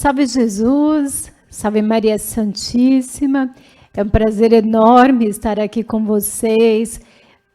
Salve Jesus, salve Maria Santíssima, é um prazer enorme estar aqui com vocês.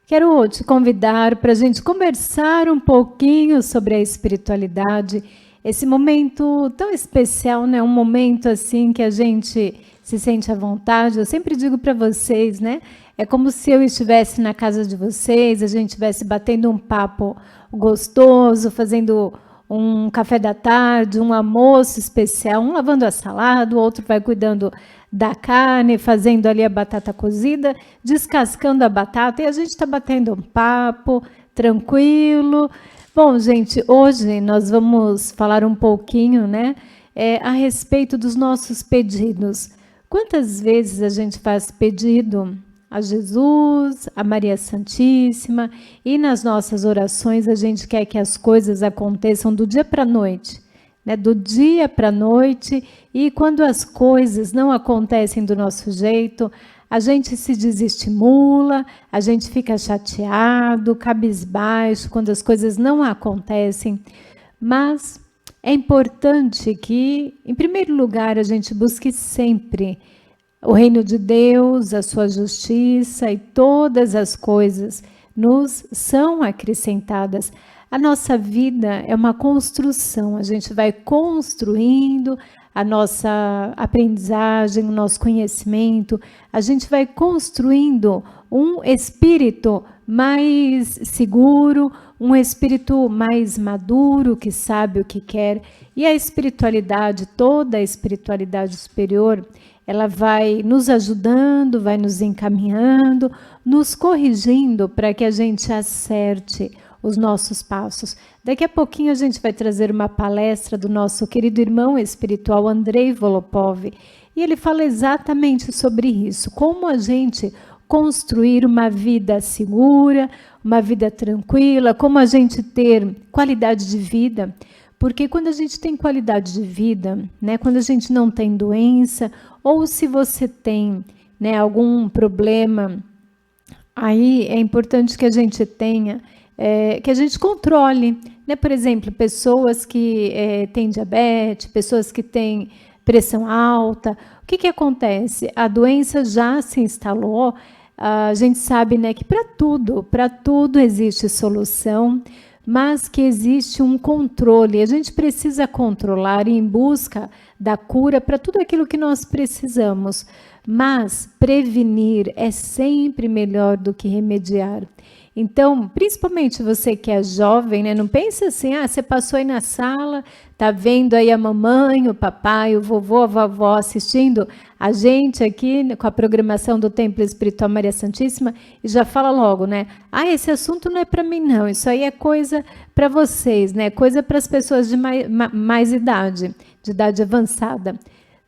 Quero te convidar para a gente conversar um pouquinho sobre a espiritualidade, esse momento tão especial, né? Um momento assim que a gente se sente à vontade. Eu sempre digo para vocês, né? É como se eu estivesse na casa de vocês, a gente estivesse batendo um papo gostoso, fazendo um café da tarde, um almoço especial, um lavando a salada, o outro vai cuidando da carne, fazendo ali a batata cozida, descascando a batata, e a gente está batendo um papo tranquilo. Bom, gente, hoje nós vamos falar um pouquinho, né, a respeito dos nossos pedidos. Quantas vezes a gente faz pedido a Jesus, a Maria Santíssima, e nas nossas orações a gente quer que as coisas aconteçam do dia para a noite, né? Do dia para a noite, e quando as coisas não acontecem do nosso jeito, a gente se desestimula, a gente fica chateado, cabisbaixo, quando as coisas não acontecem, mas é importante que, em primeiro lugar, a gente busque sempre o reino de Deus, a sua justiça, e todas as coisas nos são acrescentadas. A nossa vida é uma construção, a gente vai construindo a nossa aprendizagem, o nosso conhecimento, a gente vai construindo um espírito mais seguro, um espírito mais maduro, que sabe o que quer. E a espiritualidade, toda a espiritualidade superior, ela vai nos ajudando, vai nos encaminhando, nos corrigindo para que a gente acerte os nossos passos. Daqui a pouquinho a gente vai trazer uma palestra do nosso querido irmão espiritual Andrei Volopov, e ele fala exatamente sobre isso, como a gente construir uma vida segura, uma vida tranquila, como a gente ter qualidade de vida. Porque quando a gente tem qualidade de vida, né, quando a gente não tem doença, ou se você tem, né, algum problema, aí é importante que a gente tenha, que a gente controle, né? Por exemplo, pessoas que têm diabetes, pessoas que têm pressão alta, o que acontece? A doença já se instalou, a gente sabe, né, que para tudo existe solução, mas que existe um controle. A gente precisa controlar e ir em busca da cura para tudo aquilo que nós precisamos. Mas prevenir é sempre melhor do que remediar. Então, principalmente você que é jovem, né? Não pense assim, você passou aí na sala, tá vendo aí a mamãe, o papai, o vovô, a vovó assistindo a gente aqui com a programação do Templo Espiritual Maria Santíssima e já fala logo, né? Esse assunto não é para mim não, isso aí é coisa para vocês, né? Coisa para as pessoas de mais idade, de idade avançada.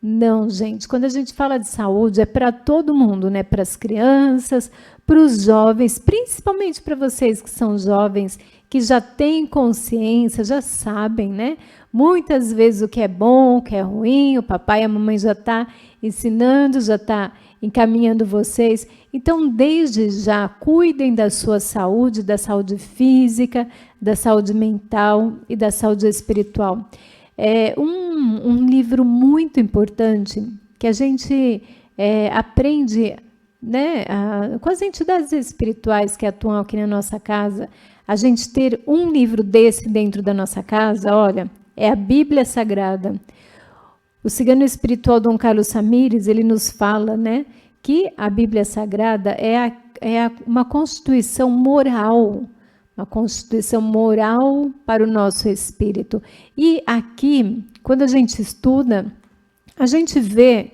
Não, gente, quando a gente fala de saúde é para todo mundo, né? Para as crianças, para os jovens, principalmente para vocês que são jovens, que já têm consciência, já sabem, né? Muitas vezes o que é bom, o que é ruim, o papai e a mamãe já está ensinando, já está encaminhando vocês. Então, desde já, cuidem da sua saúde, da saúde física, da saúde mental e da saúde espiritual. É um livro muito importante que a gente aprende, né, com as entidades espirituais que atuam aqui na nossa casa. A gente ter um livro desse dentro da nossa casa, olha, é a Bíblia Sagrada. O cigano espiritual Dom Carlos Samires, ele nos fala, né, que a Bíblia Sagrada é uma constituição moral, uma constituição moral para o nosso espírito. E aqui, quando a gente estuda, a gente vê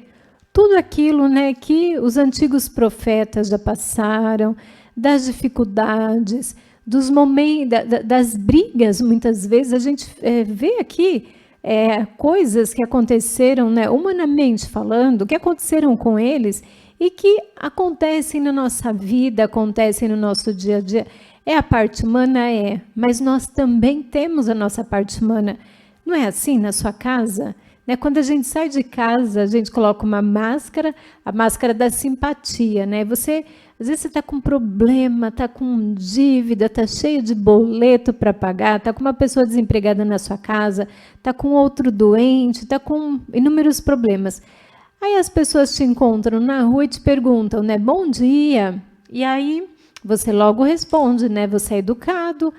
tudo aquilo, né, que os antigos profetas já passaram, das dificuldades, dos momentos, das brigas, muitas vezes, a gente vê aqui coisas que aconteceram, né, humanamente falando, que aconteceram com eles e que acontecem na nossa vida, acontecem no nosso dia a dia. A parte humana, mas nós também temos a nossa parte humana. Não é assim na sua casa? né? Quando a gente sai de casa, a gente coloca uma máscara, a máscara da simpatia, né? Você, às vezes você está com problema, está com dívida, está cheio de boleto para pagar, está com uma pessoa desempregada na sua casa, está com outro doente, está com inúmeros problemas. Aí as pessoas te encontram na rua e te perguntam, né? Bom dia. E aí você logo responde, né? Você é educado.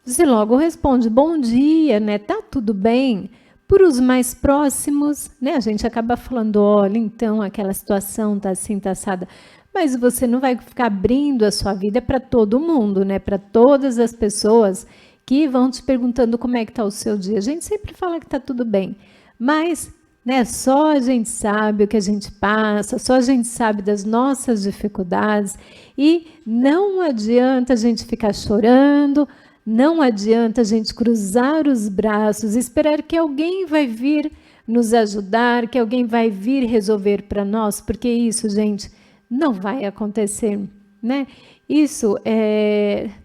Você logo responde, bom dia, né? Tá tudo bem? Por os mais próximos, né? A gente acaba falando, olha, então aquela situação tá assim, tá assada. Mas você não vai ficar abrindo a sua vida para todo mundo, né? Para todas as pessoas que vão te perguntando como é que tá o seu dia. A gente sempre fala que tá tudo bem, mas, né? Só a gente sabe o que a gente passa, só a gente sabe das nossas dificuldades e não adianta a gente ficar chorando. Não adianta a gente cruzar os braços, esperar que alguém vai vir nos ajudar, que alguém vai vir resolver para nós, porque isso, gente, não vai acontecer, né? Isso,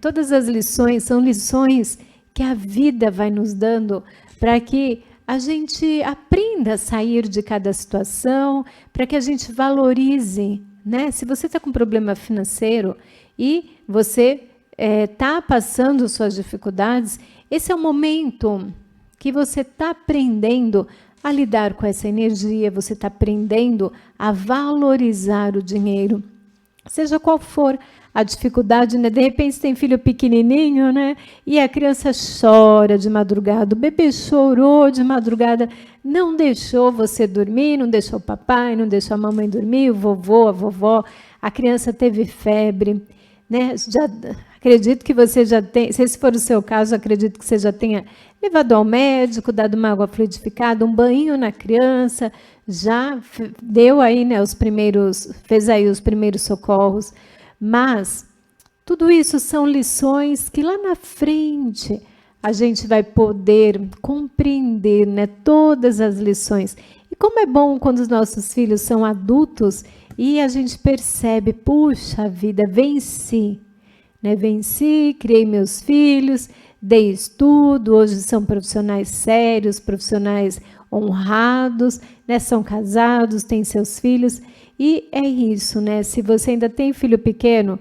todas as lições são lições que a vida vai nos dando para que a gente aprenda a sair de cada situação, para que a gente valorize, né? Se você está com problema financeiro e você está passando suas dificuldades, esse é o momento que você está aprendendo a lidar com essa energia, você está aprendendo a valorizar o dinheiro, seja qual for a dificuldade, né? De repente tem filho pequenininho, né? E a criança chora de madrugada, o bebê chorou de madrugada, não deixou você dormir, não deixou o papai, não deixou a mamãe dormir, o vovô, a vovó, a criança teve febre, né? Acredito que você já tem, se esse for o seu caso, acredito que você já tenha levado ao médico, dado uma água fluidificada, um banho na criança, já deu aí, né, fez aí os primeiros socorros, mas tudo isso são lições que lá na frente a gente vai poder compreender, né, todas as lições. E como é bom quando os nossos filhos são adultos e a gente percebe, puxa vida, venci. Né, venci, criei meus filhos, dei estudo, hoje são profissionais sérios, profissionais honrados, né, são casados, têm seus filhos, e é isso, né? Se você ainda tem filho pequeno,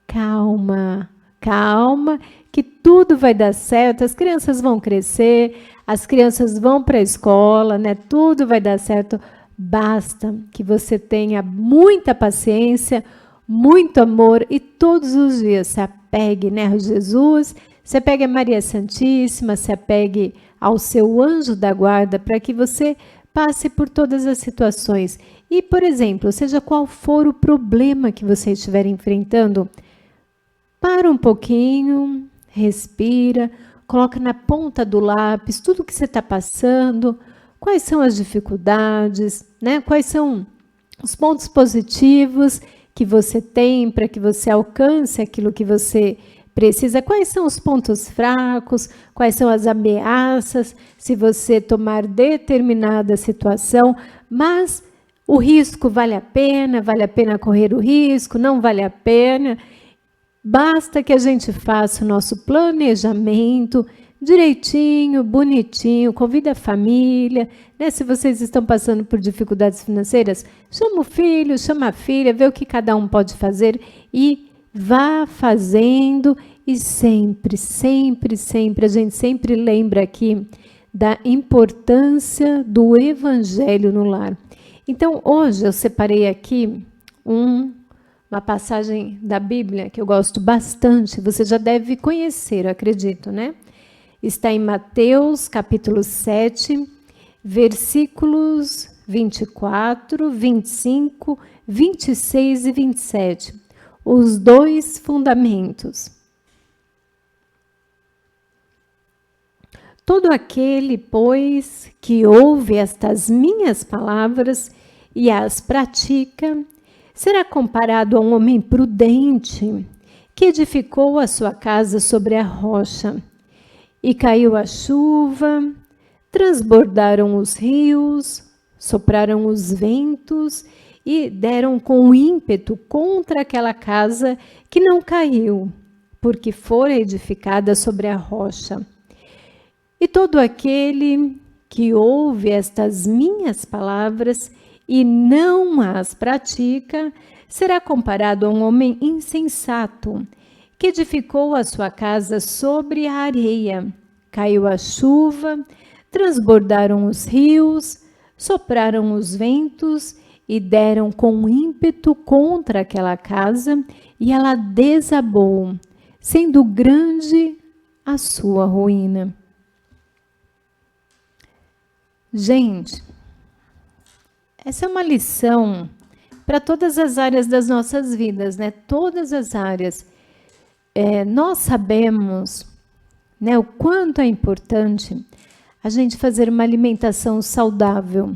calma, calma, que tudo vai dar certo, as crianças vão crescer, as crianças vão para a escola, né? Tudo vai dar certo, basta que você tenha muita paciência, muito amor e todos os dias se apegue, né, a Jesus, se apegue a Maria Santíssima, se apegue ao seu anjo da guarda para que você passe por todas as situações. E, por exemplo, seja qual for o problema que você estiver enfrentando, para um pouquinho, respira, coloca na ponta do lápis tudo o que você está passando, quais são as dificuldades, né? Quais são os pontos positivos que você tem para que você alcance aquilo que você precisa, quais são os pontos fracos, quais são as ameaças, se você tomar determinada situação, mas o risco vale a pena correr o risco, não vale a pena, basta que a gente faça o nosso planejamento direitinho, bonitinho, convida a família, né? Se vocês estão passando por dificuldades financeiras, chama o filho, chama a filha, vê o que cada um pode fazer e vá fazendo e sempre, sempre, sempre, a gente sempre lembra aqui da importância do evangelho no lar. Então, hoje eu separei aqui uma passagem da Bíblia que eu gosto bastante, você já deve conhecer, eu acredito, né? Está em Mateus, capítulo 7, versículos 24, 25, 26 e 27. Os dois fundamentos. Todo aquele, pois, que ouve estas minhas palavras e as pratica, será comparado a um homem prudente que edificou a sua casa sobre a rocha. E caiu a chuva, transbordaram os rios, sopraram os ventos e deram com ímpeto contra aquela casa que não caiu, porque fora edificada sobre a rocha. E todo aquele que ouve estas minhas palavras e não as pratica, será comparado a um homem insensato, que edificou a sua casa sobre a areia. Caiu a chuva, transbordaram os rios, sopraram os ventos e deram com ímpeto contra aquela casa, e ela desabou, sendo grande a sua ruína. Gente, essa é uma lição para todas as áreas das nossas vidas, né? Todas as áreas. Nós sabemos, né, o quanto é importante a gente fazer uma alimentação saudável.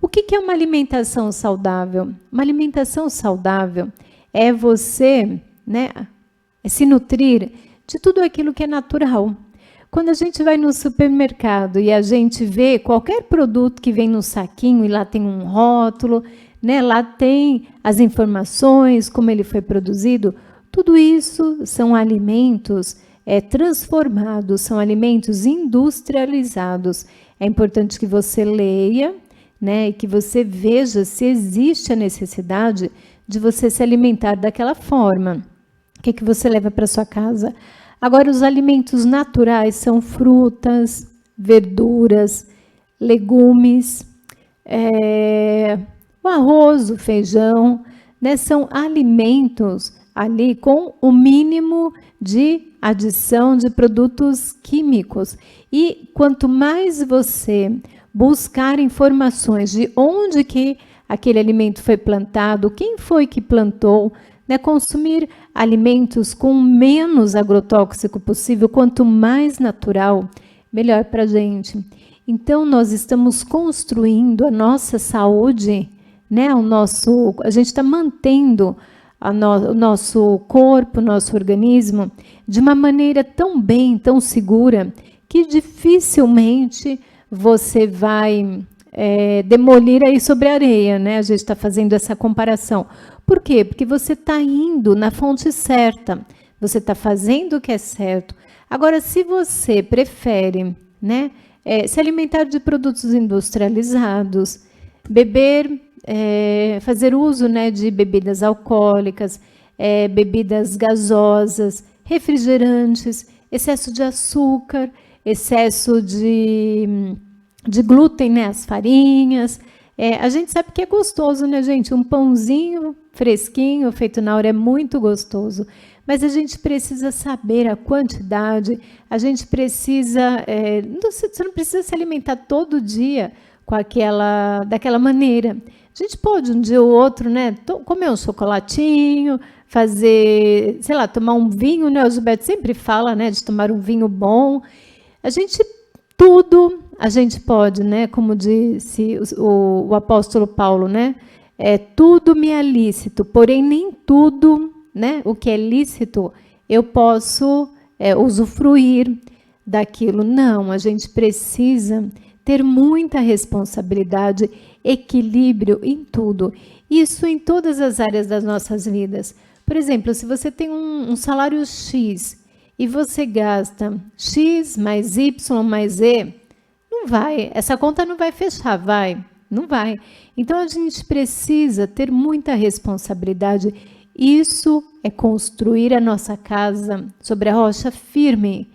O que é uma alimentação saudável? Uma alimentação saudável é você, né, se nutrir de tudo aquilo que é natural. Quando a gente vai no supermercado e a gente vê qualquer produto que vem no saquinho e lá tem um rótulo, né, lá tem as informações, como ele foi produzido, tudo isso são alimentos transformados, são alimentos industrializados. É importante que você leia, né, e que você veja se existe a necessidade de você se alimentar daquela forma. O que é que você leva para sua casa? Agora, os alimentos naturais são frutas, verduras, legumes, o arroz, o feijão, né? São alimentos ali com o mínimo de adição de produtos químicos. E quanto mais você buscar informações de onde que aquele alimento foi plantado, quem foi que plantou, né, consumir alimentos com menos agrotóxico possível, quanto mais natural, melhor para a gente. Então, nós estamos construindo a nossa saúde, né, a gente está mantendo o nosso corpo, o nosso organismo, de uma maneira tão bem, tão segura, que dificilmente você vai demolir aí sobre a areia, né? A gente está fazendo essa comparação. Por quê? Porque você está indo na fonte certa, você está fazendo o que é certo. Agora, se você prefere, né, se alimentar de produtos industrializados, beber, fazer uso, né, de bebidas alcoólicas, bebidas gasosas, refrigerantes, excesso de açúcar, excesso de glúten, né, as farinhas. A gente sabe que é gostoso, né, gente? Um pãozinho fresquinho, feito na hora, é muito gostoso. Mas a gente precisa saber a quantidade, a gente precisa... você não precisa se alimentar todo dia daquela maneira. A gente pode, um dia ou outro, né, comer um chocolatinho, fazer, sei lá, tomar um vinho, né? O Gilberto sempre fala, né, de tomar um vinho bom. Tudo a gente pode, né? Como disse o apóstolo Paulo, né? Tudo me é lícito, porém nem tudo, né? O que é lícito eu posso usufruir daquilo. Não, a gente precisa ter muita responsabilidade, equilíbrio em tudo. Isso em todas as áreas das nossas vidas. Por exemplo, se você tem um salário X e você gasta X mais Y mais Z, não vai, essa conta não vai fechar, vai? Não vai. Então, a gente precisa ter muita responsabilidade. Isso é construir a nossa casa sobre a rocha firme.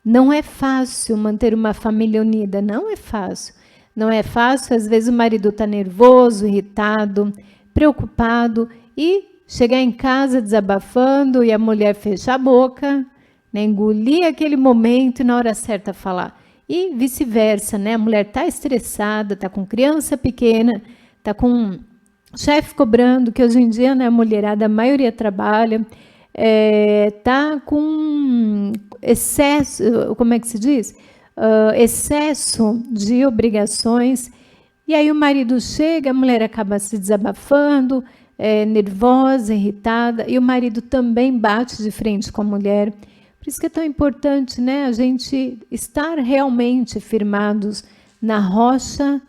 Não é fácil manter uma família unida, não é fácil. Não é fácil, às vezes o marido está nervoso, irritado, preocupado e chegar em casa desabafando e a mulher fecha a boca, né, engolir aquele momento e na hora certa falar. E vice-versa, né? A mulher está estressada, está com criança pequena, está com chefe cobrando, que hoje em dia, né, a mulherada, a maioria trabalha, está com excesso, como é que se diz? Excesso de obrigações. E aí o marido chega, a mulher acaba se desabafando, nervosa, irritada, e o marido também bate de frente com a mulher. Por isso que é tão importante, né, a gente estar realmente firmados na rocha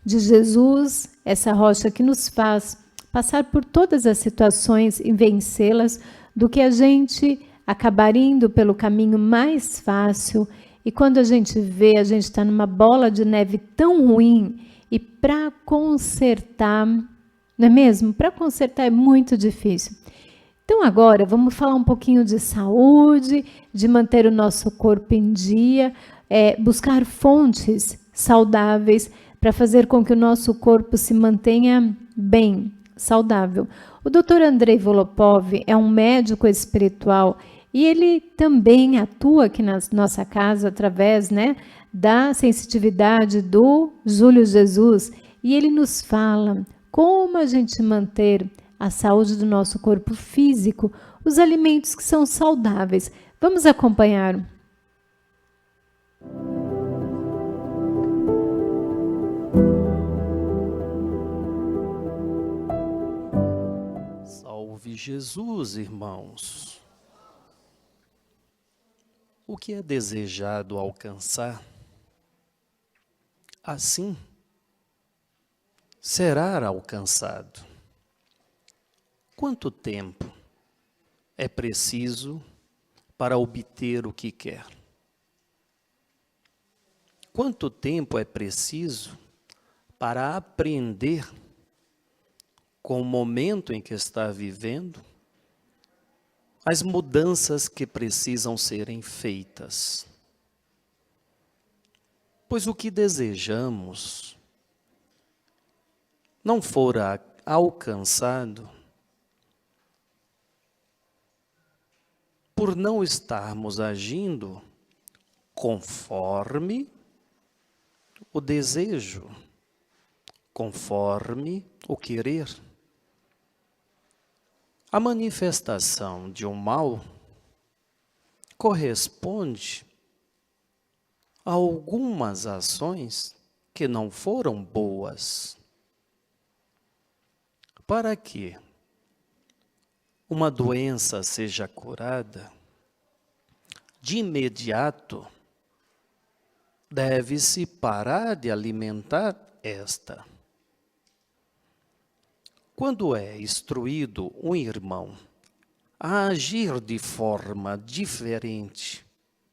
de Jesus, essa rocha que nos faz passar por todas as situações e vencê-las, do que a gente acabar indo pelo caminho mais fácil E quando a gente vê, a gente está numa bola de neve tão ruim, e para consertar, não é mesmo? Para consertar é muito difícil. Então agora vamos falar um pouquinho de saúde, de manter o nosso corpo em dia, buscar fontes saudáveis para fazer com que o nosso corpo se mantenha bem, saudável. O Dr. Andrei Volopov é um médico espiritual e ele também atua aqui na nossa casa através, da sensitividade do Júlio Jesus, e ele nos fala como a gente manter a saúde do nosso corpo físico, os alimentos que são saudáveis. Vamos acompanhar. Salve Jesus, irmãos! O que é desejado alcançar, assim será alcançado. Quanto tempo é preciso para obter o que quer? Quanto tempo é preciso para aprender com o momento em que está vivendo as mudanças que precisam serem feitas? Pois o que desejamos não for alcançado por não estarmos agindo conforme o desejo, conforme o querer. A manifestação de um mal corresponde a algumas ações que não foram boas. Para que uma doença seja curada, de imediato deve-se parar de alimentar esta. Quando é instruído um irmão a agir de forma diferente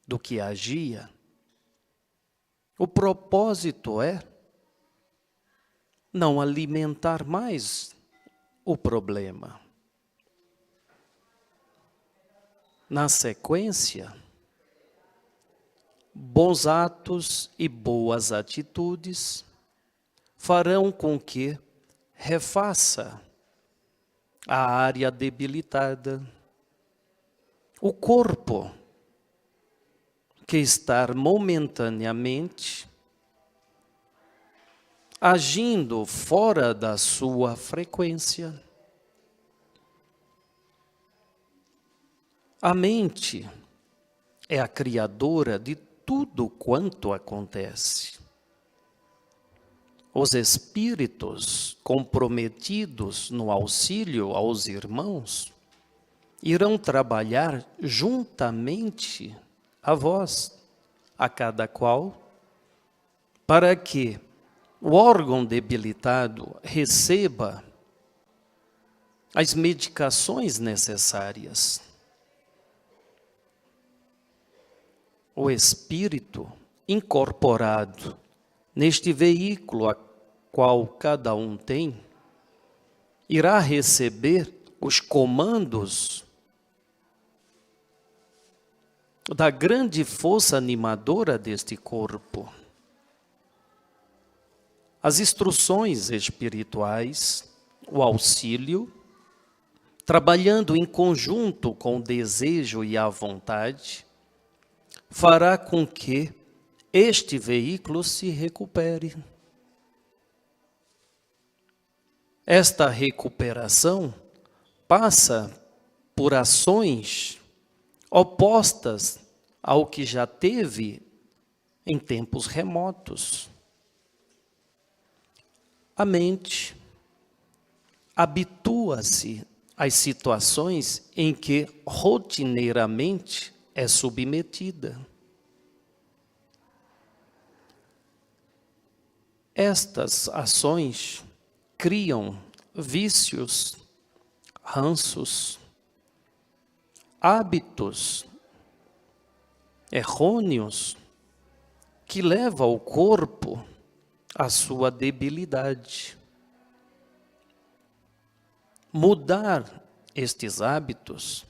do que agia, o propósito é não alimentar mais o problema. Na sequência, bons atos e boas atitudes farão com que refaça a área debilitada, o corpo que está momentaneamente agindo fora da sua frequência. A mente é a criadora de tudo quanto acontece. Os espíritos comprometidos no auxílio aos irmãos irão trabalhar juntamente a vós, a cada qual, para que o órgão debilitado receba as medicações necessárias. O espírito incorporado neste veículo a qual cada um tem, irá receber os comandos da grande força animadora deste corpo. As instruções espirituais, o auxílio, trabalhando em conjunto com o desejo e a vontade, fará com que este veículo se recupere. Esta recuperação passa por ações opostas ao que já teve em tempos remotos. A mente habitua-se às situações em que rotineiramente é submetida. Estas ações criam vícios, ranços, hábitos errôneos que leva o corpo à sua debilidade. Mudar estes hábitos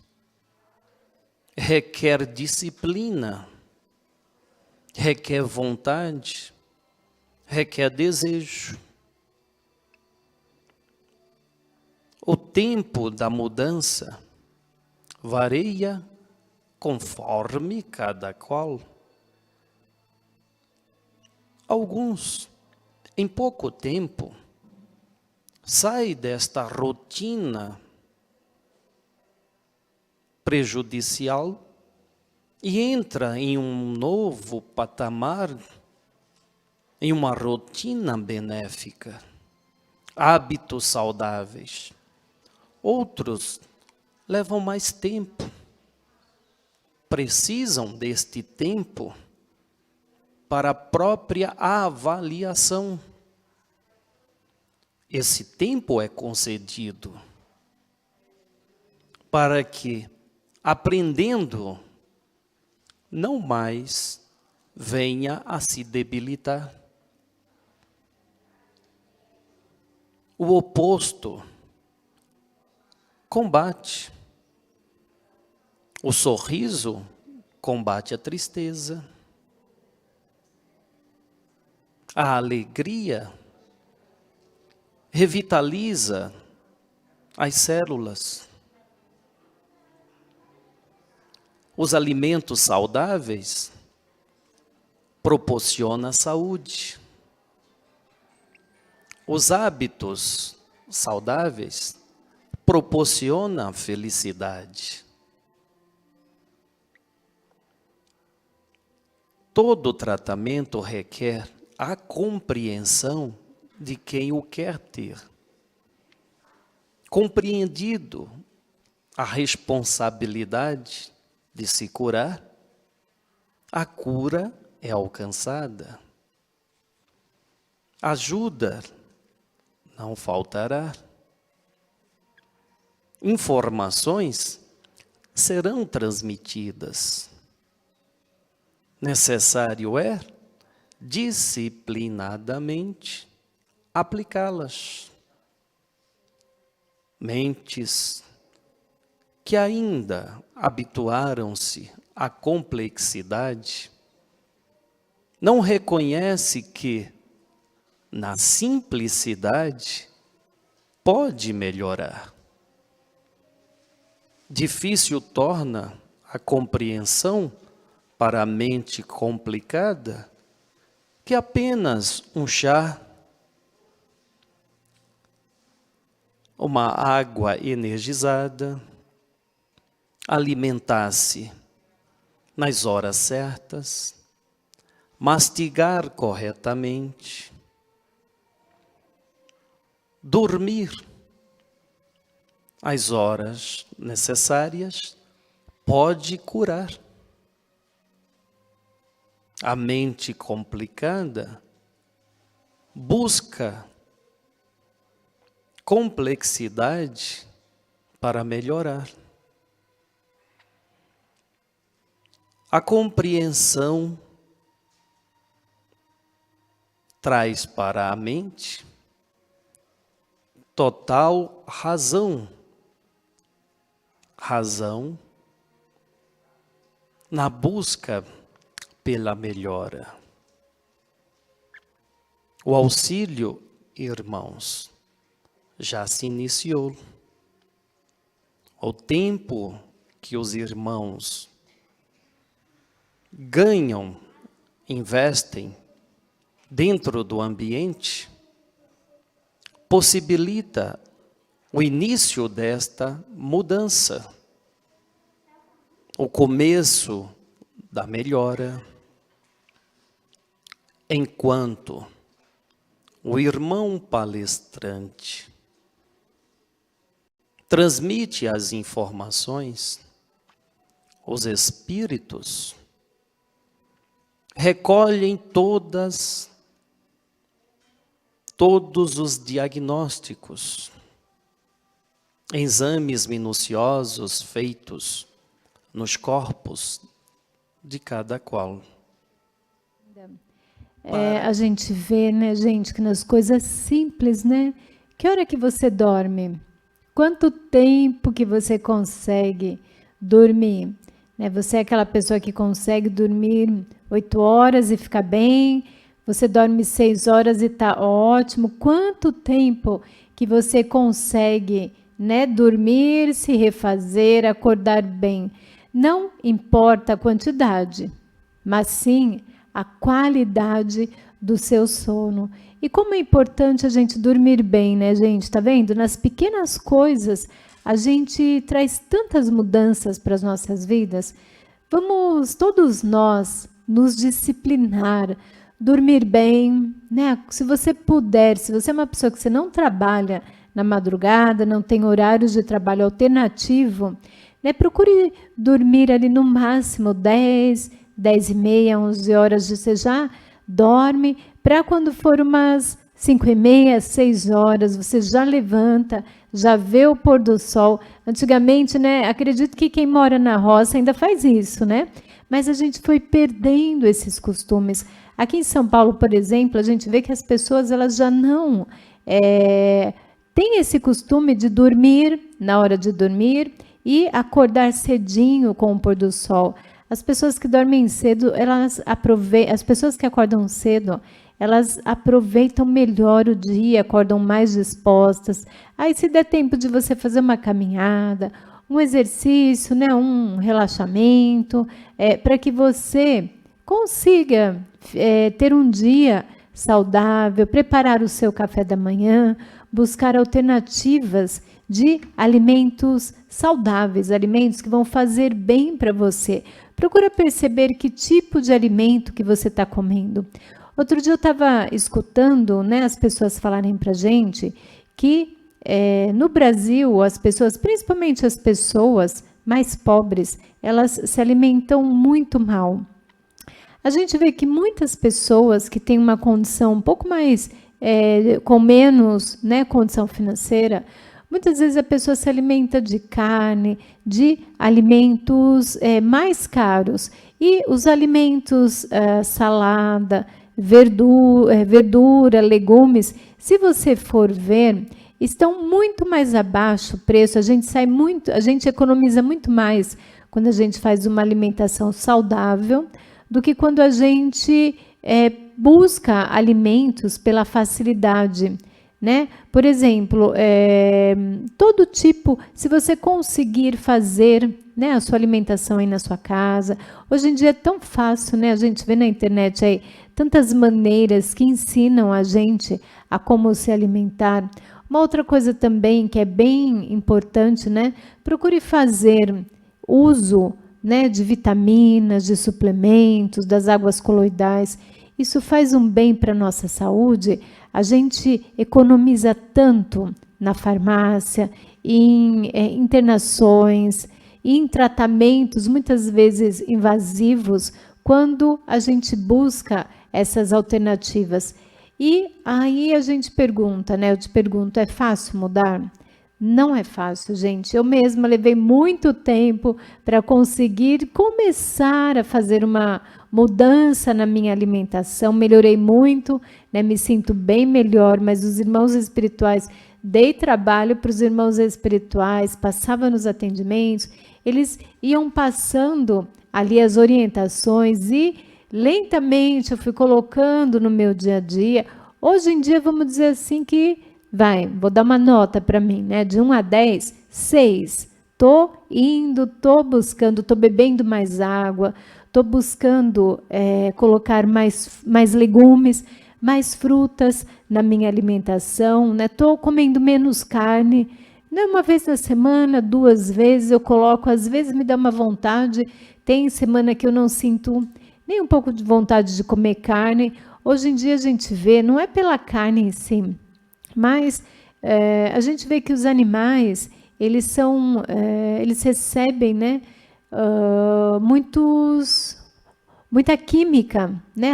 requer disciplina, requer vontade, requer desejo. O tempo da mudança varia conforme cada qual. Alguns, em pouco tempo, saem desta rotina prejudicial e entra em um novo patamar, em uma rotina benéfica, hábitos saudáveis. Outros levam mais tempo, precisam deste tempo para a própria avaliação. Esse tempo é concedido para que, aprendendo, não mais venha a se debilitar. O oposto combate. O sorriso combate a tristeza. A alegria revitaliza as células. Os alimentos saudáveis proporcionam saúde. Os hábitos saudáveis proporcionam felicidade. Todo tratamento requer a compreensão de quem o quer ter. Compreendido a responsabilidade de se curar, a cura é alcançada. Ajuda não faltará. Informações serão transmitidas. Necessário é disciplinadamente aplicá-las. Mentes que ainda habituaram-se à complexidade não reconhece que na simplicidade pode melhorar. Difícil torna a compreensão para a mente complicada que apenas um chá, uma água energizada, alimentar-se nas horas certas, mastigar corretamente, dormir às horas necessárias pode curar. A mente complicada busca complexidade para melhorar. A compreensão traz para a mente total razão. Razão na busca pela melhora. O auxílio, irmãos, já se iniciou. O tempo que os irmãos ganham, investem dentro do ambiente, possibilita o início desta mudança, o começo da melhora, enquanto o irmão palestrante transmite as informações, os espíritos recolhem todos os diagnósticos, exames minuciosos feitos nos corpos de cada qual. A gente vê, né, gente, que nas coisas simples, né? Que hora que você dorme? Quanto tempo que você consegue dormir? Né? Você é aquela pessoa que consegue dormir 8 horas e ficar bem? Você dorme 6 horas e está ótimo? Quanto tempo que você consegue, né, dormir, se refazer, acordar bem? Não importa a quantidade, mas sim a qualidade do seu sono. E como é importante a gente dormir bem, né, gente? Tá vendo? Nas pequenas coisas, a gente traz tantas mudanças para as nossas vidas. Vamos todos nós nos disciplinar, dormir bem, né? Se você puder, se você é uma pessoa que você não trabalha na madrugada, não tem horários de trabalho alternativo, né? Procure dormir ali no máximo 10, 10 e meia, 11 horas, você já dorme, para quando for umas 5 e meia, 6 horas, você já levanta, já vê o pôr do sol. Antigamente, né, acredito que quem mora na roça ainda faz isso, né? Mas a gente foi perdendo esses costumes. Aqui em São Paulo, por exemplo, a gente vê que as pessoas elas já não têm esse costume de dormir na hora de dormir e acordar cedinho com o pôr do sol. As pessoas que dormem cedo, as pessoas que acordam cedo, elas aproveitam melhor o dia, acordam mais dispostas. Aí, se der tempo de você fazer uma caminhada, um exercício, né, um relaxamento, para que você consiga ter um dia saudável, preparar o seu café da manhã, buscar alternativas de alimentos saudáveis, alimentos que vão fazer bem para você. Procura perceber que tipo de alimento que você está comendo. Outro dia eu estava escutando, né, as pessoas falarem para a gente que no Brasil, as pessoas, principalmente as pessoas mais pobres, elas se alimentam muito mal. A gente vê que muitas pessoas que têm uma condição um pouco mais, com menos, né, condição financeira, muitas vezes a pessoa se alimenta de carne, de alimentos mais caros. E os alimentos, salada, verdura, legumes, se você for ver, estão muito mais abaixo o preço. A gente economiza muito mais quando a gente faz uma alimentação saudável do que quando a gente busca alimentos pela facilidade, né? Por exemplo, todo tipo, se você conseguir fazer, né, a sua alimentação aí na sua casa, hoje em dia é tão fácil, né? A gente vê na internet aí tantas maneiras que ensinam a gente a como se alimentar. Uma outra coisa também que é bem importante, né? Procure fazer uso, né, de vitaminas, de suplementos, das águas coloidais. Isso faz um bem para a nossa saúde. A gente economiza tanto na farmácia, em internações, em tratamentos muitas vezes invasivos, quando a gente busca essas alternativas. E aí a gente pergunta, né? Eu te pergunto, é fácil mudar? Não é fácil, gente. Eu mesma levei muito tempo para conseguir começar a fazer uma mudança na minha alimentação. Melhorei muito, né? Me sinto bem melhor, mas os irmãos espirituais, dei trabalho para os irmãos espirituais, passava nos atendimentos, eles iam passando ali as orientações e lentamente eu fui colocando no meu dia a dia. Hoje em dia, vamos dizer assim que vou dar uma nota para mim, né? De 1 a 10, 6. Tô indo, tô buscando, tô bebendo mais água, tô buscando colocar mais legumes, mais frutas na minha alimentação, né? Tô comendo menos carne. Não, uma vez na semana, 2 vezes eu coloco, às vezes me dá uma vontade, tem semana que eu não sinto nem um pouco de vontade de comer carne. Hoje em dia a gente vê, não é pela carne em si, mas a gente vê que os animais, eles recebem, né, muita química, né,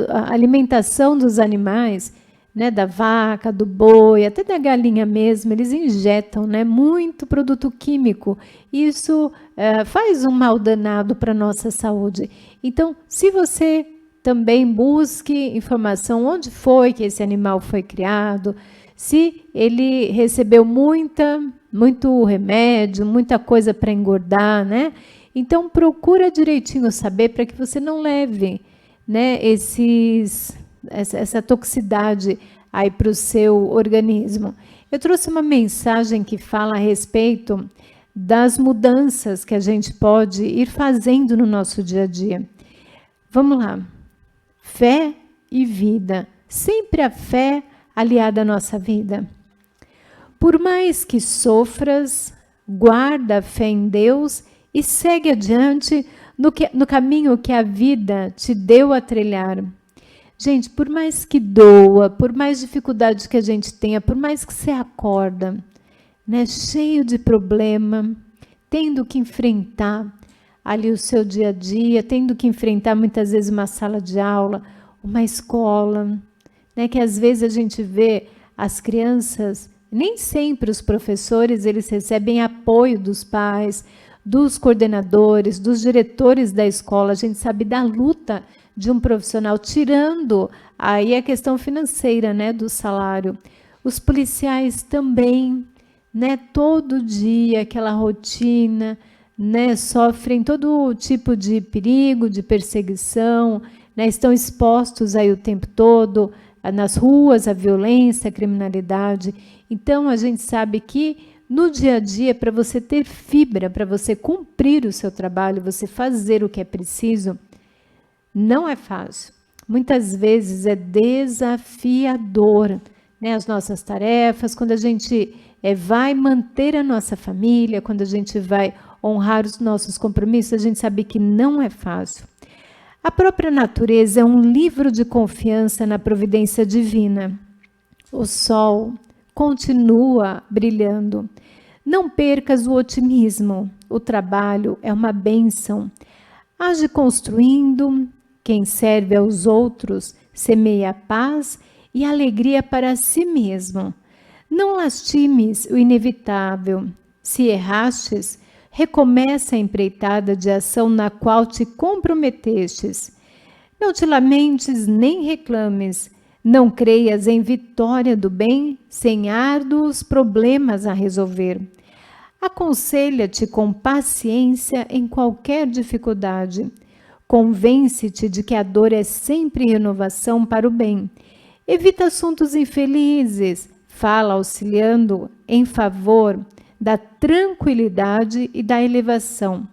a alimentação dos animais, né, da vaca, do boi, até da galinha mesmo, eles injetam, né, muito produto químico. Isso faz um mal danado para a nossa saúde. Então, se você também busque informação onde foi que esse animal foi criado, se ele recebeu muito remédio, muita coisa para engordar, né? Então, procura direitinho saber para que você não leve, né, essa toxicidade aí para o seu organismo. Eu trouxe uma mensagem que fala a respeito das mudanças que a gente pode ir fazendo no nosso dia a dia. Vamos lá. Fé e vida. Sempre a fé aliada à nossa vida. Por mais que sofras, guarda a fé em Deus e segue adiante no caminho que a vida te deu a trilhar. Gente, por mais que doa, por mais dificuldade que a gente tenha, por mais que você acorda, né, cheio de problema, tendo que enfrentar ali o seu dia a dia, tendo que enfrentar muitas vezes uma sala de aula, uma escola, né, que às vezes a gente vê as crianças, nem sempre os professores, eles recebem apoio dos pais, dos coordenadores, dos diretores da escola. A gente sabe da luta de um profissional, tirando aí a questão financeira, né, do salário. Os policiais também, né, todo dia, aquela rotina, né, sofrem todo tipo de perigo, de perseguição, né, estão expostos aí o tempo todo nas ruas, à violência, à criminalidade. Então, a gente sabe que no dia a dia, para você ter fibra, para você cumprir o seu trabalho, você fazer o que é preciso, não é fácil. Muitas vezes é desafiador, né, as nossas tarefas, quando a gente vai manter a nossa família, quando a gente vai honrar os nossos compromissos, a gente sabe que não é fácil. A própria natureza é um livro de confiança na providência divina. O sol continua brilhando. Não percas o otimismo. O trabalho é uma bênção. Age construindo. Quem serve aos outros semeia paz e alegria para si mesmo. Não lastimes o inevitável. Se errastes, recomeça a empreitada de ação na qual te comprometestes. Não te lamentes nem reclames. Não creias em vitória do bem sem árduos problemas a resolver. Aconselha-te com paciência em qualquer dificuldade. Convence-te de que a dor é sempre renovação para o bem. Evita assuntos infelizes. Fala auxiliando em favor da tranquilidade e da elevação.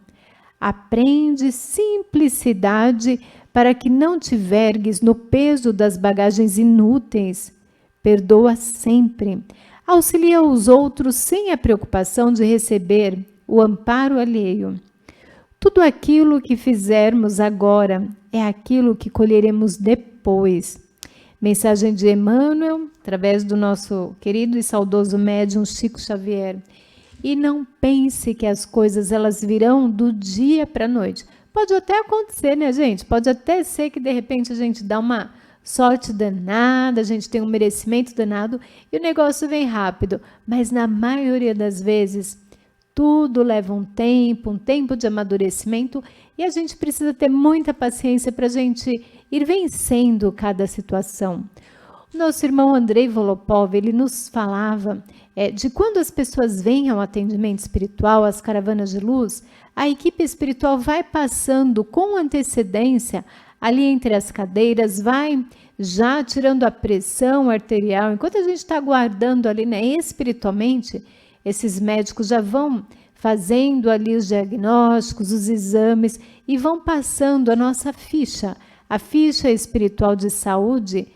Aprende simplicidade para que não te vergues no peso das bagagens inúteis. Perdoa sempre. Auxilia os outros sem a preocupação de receber o amparo alheio. Tudo aquilo que fizermos agora é aquilo que colheremos depois. Mensagem de Emmanuel, através do nosso querido e saudoso médium Chico Xavier. E não pense que as coisas elas virão do dia para a noite. Pode até acontecer, né, gente? Pode até ser que, de repente, a gente dá uma sorte danada, a gente tem um merecimento danado e o negócio vem rápido. Mas, na maioria das vezes, tudo leva um tempo de amadurecimento e a gente precisa ter muita paciência para a gente ir vencendo cada situação. O nosso irmão Andrei Volopov, ele nos falava de quando as pessoas vêm ao atendimento espiritual, às caravanas de luz, a equipe espiritual vai passando com antecedência ali entre as cadeiras, vai já tirando a pressão arterial. Enquanto a gente está aguardando ali, né, espiritualmente, esses médicos já vão fazendo ali os diagnósticos, os exames e vão passando a nossa ficha, a ficha espiritual de saúde,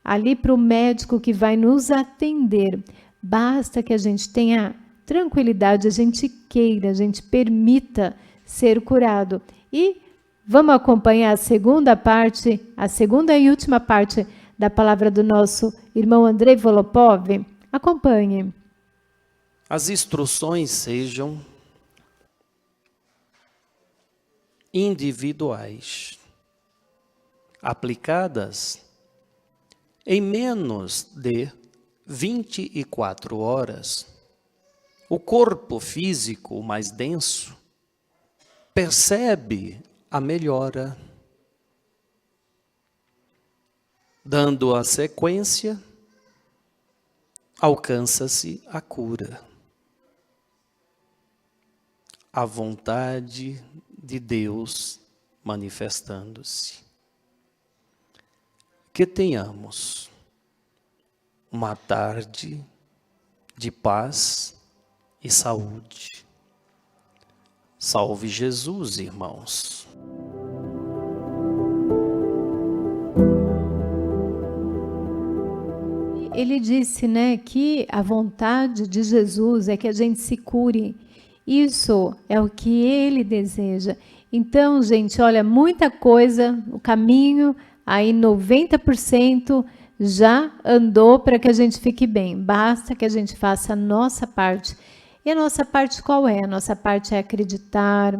ali para o médico que vai nos atender. Basta que a gente tenha tranquilidade, a gente queira, a gente permita ser curado. E vamos acompanhar a segunda parte, a segunda e última parte da palavra do nosso irmão Andrei Volopov. Acompanhe. As instruções sejam individuais, aplicadas em menos de 24 horas, o corpo físico mais denso percebe a melhora. Dando a sequência, alcança-se a cura. A vontade de Deus manifestando-se. Que tenhamos uma tarde de paz e saúde. Salve Jesus, irmãos. Ele disse, né, que a vontade de Jesus é que a gente se cure. Isso é o que ele deseja. Então, gente, olha, muita coisa, o caminho, aí 90% já andou para que a gente fique bem. Basta que a gente faça a nossa parte. E a nossa parte qual é? A nossa parte é acreditar,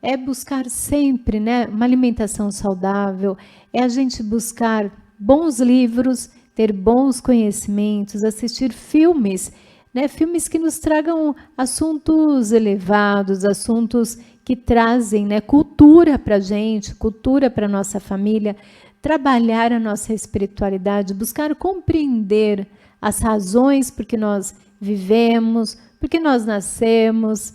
é buscar sempre, né, uma alimentação saudável, é a gente buscar bons livros, ter bons conhecimentos, assistir filmes, né, filmes que nos tragam assuntos elevados, assuntos que trazem, né, cultura para a gente, cultura para a nossa família, trabalhar a nossa espiritualidade, buscar compreender as razões por que nós vivemos, por que nós nascemos,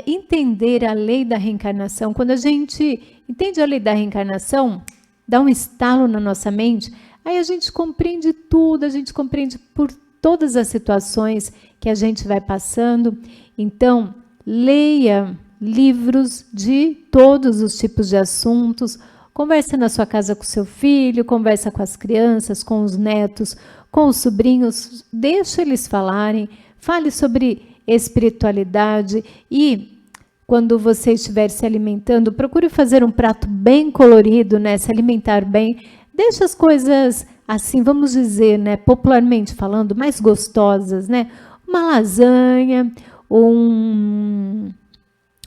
entender a lei da reencarnação. Quando a gente entende a lei da reencarnação, dá um estalo na nossa mente, aí a gente compreende tudo, a gente compreende por todas as situações que a gente vai passando. Então, leia livros de todos os tipos de assuntos, converse na sua casa com seu filho, conversa com as crianças, com os netos, com os sobrinhos, deixa eles falarem, fale sobre espiritualidade e quando você estiver se alimentando, procure fazer um prato bem colorido, né? Se alimentar bem, deixa as coisas assim, vamos dizer, né, popularmente falando, mais gostosas, né? Uma lasanha, um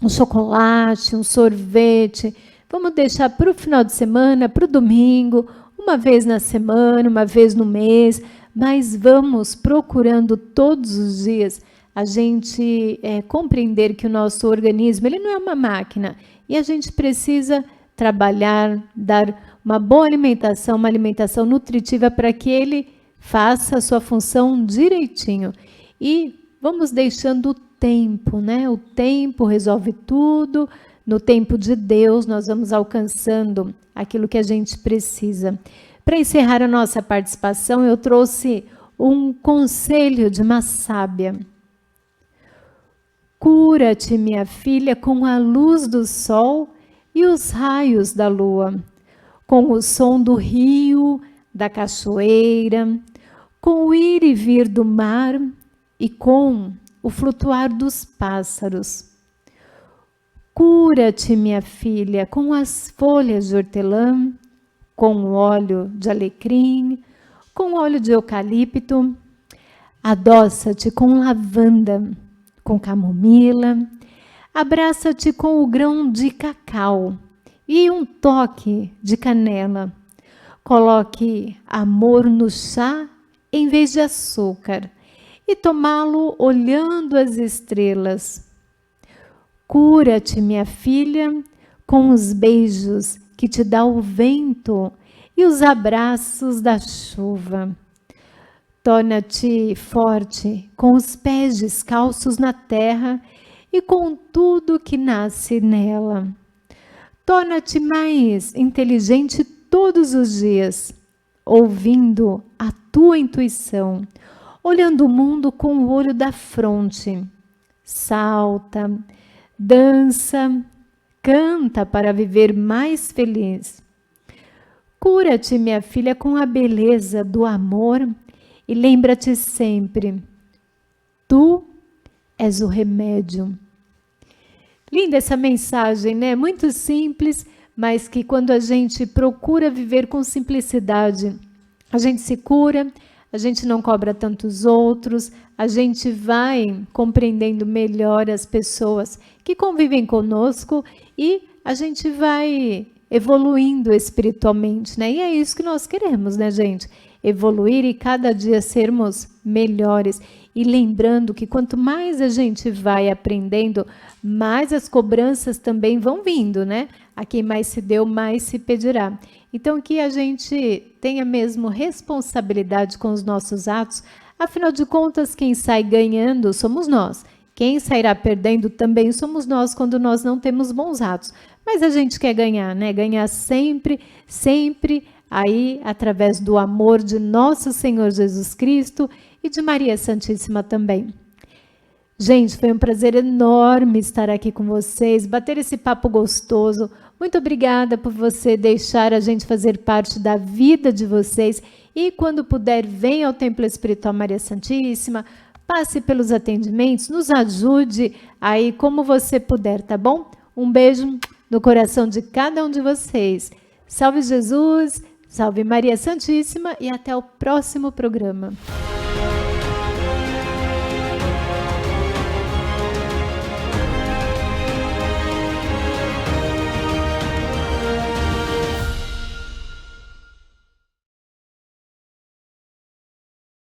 chocolate, um sorvete. Vamos deixar para o final de semana, para o domingo, uma vez na semana, uma vez no mês, mas vamos procurando todos os dias a gente compreender que o nosso organismo ele não é uma máquina e a gente precisa trabalhar, dar uma boa alimentação, uma alimentação nutritiva para que ele faça a sua função direitinho. E vamos deixando o tempo, né? O tempo resolve tudo. No tempo de Deus, nós vamos alcançando aquilo que a gente precisa. Para encerrar a nossa participação, eu trouxe um conselho de uma sábia. Cura-te, minha filha, com a luz do sol e os raios da lua, com o som do rio, da cachoeira, com o ir e vir do mar e com o flutuar dos pássaros. Cura-te, minha filha, com as folhas de hortelã, com o óleo de alecrim, com o óleo de eucalipto. Adoça-te com lavanda, com camomila. Abraça-te com o grão de cacau e um toque de canela. Coloque amor no chá em vez de açúcar e tomá-lo olhando as estrelas. Cura-te, minha filha, com os beijos que te dá o vento e os abraços da chuva. Torna-te forte com os pés descalços na terra e com tudo que nasce nela. Torna-te mais inteligente todos os dias, ouvindo a tua intuição, olhando o mundo com o olho da fronte. Salta, dança, canta para viver mais feliz. Cura-te, minha filha, com a beleza do amor e lembra-te sempre, tu és o remédio. Linda essa mensagem, né? Muito simples, mas que quando a gente procura viver com simplicidade, a gente se cura, a gente não cobra tantos outros, a gente vai compreendendo melhor as pessoas que convivem conosco e a gente vai evoluindo espiritualmente, né? E é isso que nós queremos, né, gente? Evoluir e cada dia sermos melhores. E lembrando que quanto mais a gente vai aprendendo, mais as cobranças também vão vindo, né? A quem mais se deu, mais se pedirá. Então, que a gente tenha mesmo responsabilidade com os nossos atos. Afinal de contas, quem sai ganhando somos nós. Quem sairá perdendo também somos nós quando nós não temos bons atos. Mas a gente quer ganhar, né? Ganhar sempre, sempre aí através do amor de nosso Senhor Jesus Cristo e de Maria Santíssima também. Gente, foi um prazer enorme estar aqui com vocês, bater esse papo gostoso. Muito obrigada por você deixar a gente fazer parte da vida de vocês. E quando puder, venha ao Templo Espiritual Maria Santíssima, passe pelos atendimentos, nos ajude aí como você puder, tá bom? Um beijo no coração de cada um de vocês. Salve Jesus, salve Maria Santíssima e até o próximo programa.